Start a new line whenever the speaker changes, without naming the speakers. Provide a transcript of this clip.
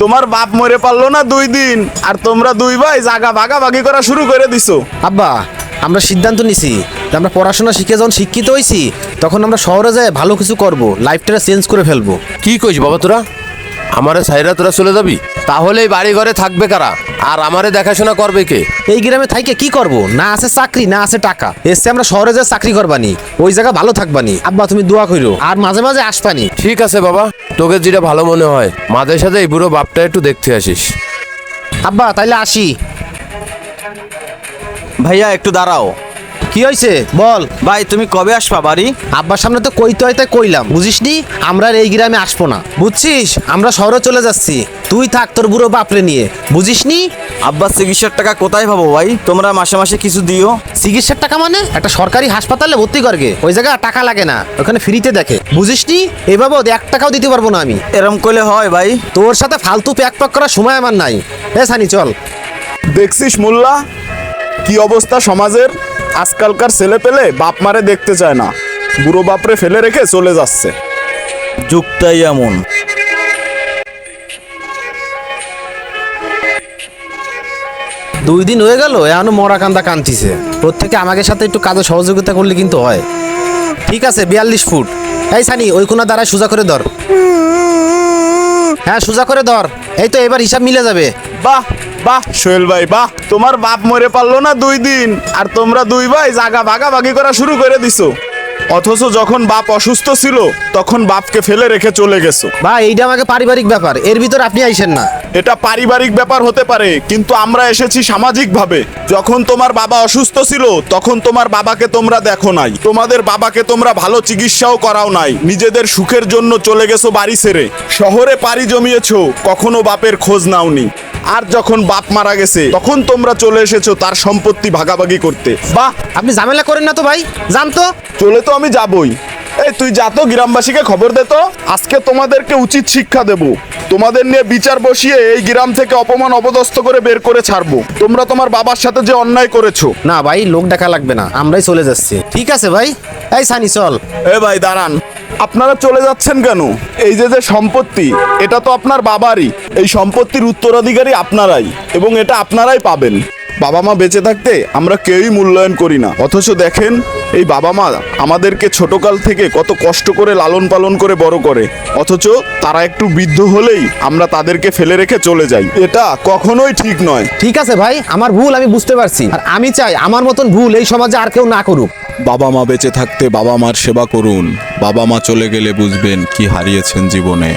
তোমার বাপ মরে পারলো না 2 দিন, আর তোমরা 2 ভাই জায়গা ভাগাভাগি করা শুরু করে দিছো।
আব্বা, আমরা সিদ্ধান্ত নিছি যে আমরা পড়াশোনা শিখে যখন শিক্ষিত হয়েছি তখন আমরা শহরে যাই ভালো কিছু করব, লাইফটা চেঞ্জ করে ফেলবো।
কি কইস বাবা তোরা? আমারে সাইরা তোরা চলে যাবি? তাহলে এই বাড়ি ঘরে থাকবে কারা, আর আমারে দেখাশোনা করবে কে?
এই গ্রামে থাইকে কি করব? না আছে চাকরি, না আছে টাকা। এসে আমরা শহরে যাই চাকরি করবানি, ওই জায়গা ভালো থাকবানি। আব্বা তুমি দোয়া কইরো, আর মাঝে মাঝে আসবানি।
ঠিক আছে বাবা, তোকে যেটা ভালো মনে হয়। মাঝে সাথে এই বুড়ো বাপটা একটু দেখতে আসিস।
আব্বা তাইলে আসি।
ভাইয়া একটু দাঁড়াও।
কি হয়েছে বল।
ভাই তুমি কবে আসবা বাড়ি?
আব্বার সামনে তো কইতে হয় তাই কইলাম, বুঝিসনি? আমরা আর এই গ্রামে আসবো না, বুঝছিস? আমরা শহরে চলে যাচ্ছি, তুই থাক তোর বুড়ো বাপরে নিয়ে, বুঝিসনি?
আব্বার চিকিৎসার টাকা কোথায় পাবো ভাই? তোমরা মাসে মাসে কিছু দিও।
চিকিৎসার টাকা মানে? একটা সরকারি হাসপাতালে ভর্তি করগে, ওই জায়গায় টাকা লাগে না, ওখানে ফ্রিতে দেখে, বুঝিসনি? এভাবে 1 টাকাও দিতে পারবো না আমি।
এরম করলে হয় ভাই?
তোর সাথে ফালতু প্যাক করার সময় আমার নাই। এ সানি চল।
দেখছিস মোল্লা, কি অবস্থা সমাজের? আজকালকার ছেলে পেলে বাপ মারে দেখতে চায় না, বুড়ো বাপরে ফেলে রেখে চলে যাচ্ছে।
যুগটাই এমন।
2 দিন হয়ে গেল, এখনো মরা কান্দা কান্দিছে। প্রত্যেকে আমাকে সাথে একটু কাজে সহযোগিতা করলে কিন্তু হয়। ঠিক আছে, 42 ফুট। এই সানি ওই কোনা দাঁড়ায় সোজা করে ধর। হ্যাঁ সোজা করে ধর। এই তো এবার হিসাব মিলে যাবে।
বাহ বাহ সোহেল ভাই বাহ, তোমার বাপ মরে পারলো না 2 দিন, আর তোমরা 2 ভাই জায়গা ভাগাভাগি করা শুরু করে দিছো। অথচ যখন বাপ অসুস্থ ছিল তখন বাপকে ফেলে রেখে চলে গেছো।
ভাই এইটা আমাকে পারিবারিক ব্যাপার, এর ভিতর আপনি আইসেন না।
এটা পারিবারিক ব্যাপার হতে পারে, কিন্তু আমরা এসেছি সামাজিক ভাবে। যখন তোমার বাবা অসুস্থ ছিল তখন তোমার বাবাকে তোমরা দেখো নাই, তোমাদের বাবাকে তোমরা ভালো চিকিৎসাও করাও নাই, নিজেদের সুখের জন্য চলে গেছো বাড়ি ছেড়ে, শহরে পাড়ি জমিয়েছো, কখনো বাপের খোঁজ নাওনি। আর যখন বাপ মারা গেছে তখন তোমরা চলে এসেছো তার সম্পত্তি ভাগাভাগি করতে। বাহ,
আপনি ঝামেলা করেন না তো ভাই, জান তো।
চলে তো আমি যাবই। এই তুই যা তো গ্রামবাসীকে খবর দে তো, আজকে তোমাদেরকে উচিত শিক্ষা দেব। তোমাদের নিয়ে বিচার বসিয়ে এই গ্রাম থেকে অপমান অপদস্থ করে বের করে ছাড়বো। তোমরা তোমার বাবার সাথে যে অন্যায় করেছো।
না ভাই, লোক ডাকা লাগবে না, আমরাই চলে যাচ্ছি। ঠিক আছে ভাই। এই সানি চল।
এ ভাই দাঁড়ান, আপনারা চলে যাচ্ছেন কেন? এই যে যে সম্পত্তি, এটা তো আপনার বাবারই। এই সম্পত্তির উত্তরাধিকারী আপনারাই, এবং এটা আপনারাই পাবেন। বাবা মা বেঁচে থাকতে আমরা কেউই মূল্যায়ন করি না, অথচ দেখেন এই বাবা মা আমাদেরকে ছোটকাল থেকে কত কষ্ট করে লালন পালন করে বড় করে, অথচ তারা একটু বৃদ্ধ হলেই আমরা তাদেরকে ফেলে রেখে চলে যাই। এটা কখনোই ঠিক নয়।
ঠিক আছে ভাই, আমার ভুল আমি বুঝতে পারছি, আর আমি চাই আমার মতন ভুল এই সমাজে আর কেউ না করুক।
বাবা মা বেঁচে থাকতে বাবা মার সেবা করুন, বাবা মা চলে গেলে বুঝবেন কি হারিয়েছেন জীবনে।